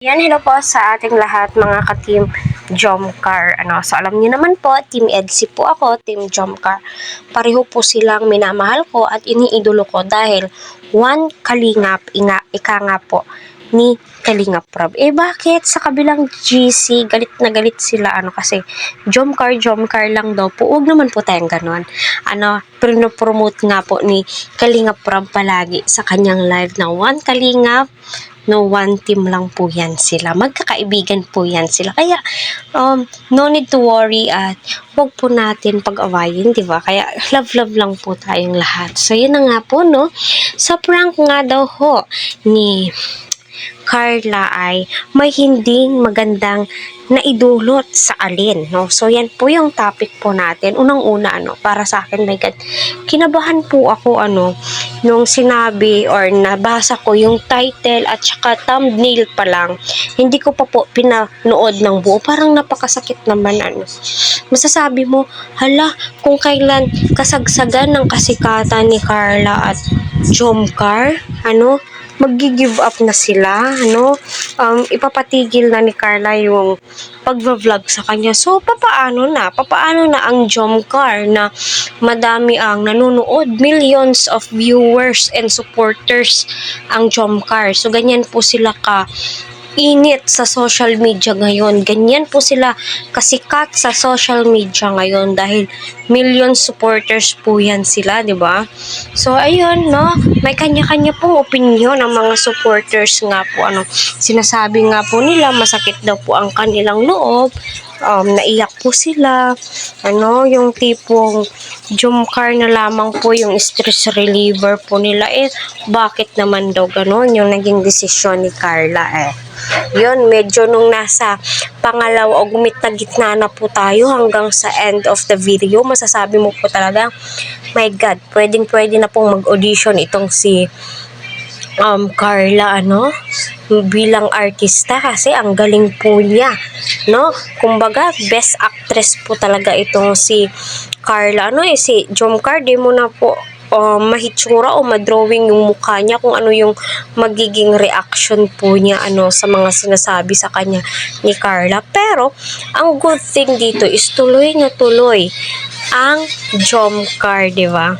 Yan, hello po sa ating lahat mga ka-team Jomcar. So alam niyo naman po, Team EDSI po ako, Team Jomcar. Pareho po silang minamahal ko at iniidolo ko dahil one kalingap, ika nga po ni Kalingap Rob. Bakit? Sa kabilang GC, galit na galit sila. Kasi Jomcar lang daw po. Huwag naman po tayong ganon. Promote nga po ni Kalingap Rob palagi sa kanyang live na one kalingap, no, one team lang po yan sila. Magkakaibigan po yan sila. Kaya, no need to worry at huwag po natin pag-awayin, di ba? Kaya, love lang po tayong lahat. So, yun na nga po, no? Sa prank nga daw ho ni Carla ay may hindi magandang naidulot sa alin, no? So, yan po yung topic po natin. Unang-una, para sa akin, my God, kinabahan po ako, nung sinabi or nabasa ko yung title at saka thumbnail pa lang. Hindi ko pa po pinanood ng buo. Parang napakasakit naman, Masasabi mo, hala, kung kailan kasagsagan ng kasikatan ni Carla at Jomcar, maggi-give up na sila, ipapatigil na ni Carla yung pag-vlog sa kanya. So, papaano na ang Jomcar na madami ang nanonood, millions of viewers and supporters ang Jomcar. So, ganyan po sila init sa social media ngayon. Ganyan po sila kasikat sa social media ngayon dahil million supporters po yan sila, di ba? So, ayun, may kanya-kanya pong opinion ng mga supporters nga po. Sinasabi nga po nila, masakit daw po ang kanilang loob. Naiyak po sila. Yung tipong Jomcar na lamang po yung stress reliever po nila. Bakit naman daw ganon yung naging desisyon ni Carla, Yun, medyo nung nasa pangalawa o gumit na gitna na po tayo hanggang sa end of the video, masasabi mo po talaga, my God, pwede na pong mag-audition itong si Carla, bilang artista kasi ang galing po niya, kumbaga best actress po talaga itong si Carla, si Jomcar, di mo na po mahitsura o madrawing yung mukha niya kung ano yung magiging reaction po niya sa mga sinasabi sa kanya ni Carla. Pero ang good thing dito is tuloy na tuloy ang Jomcar, di ba?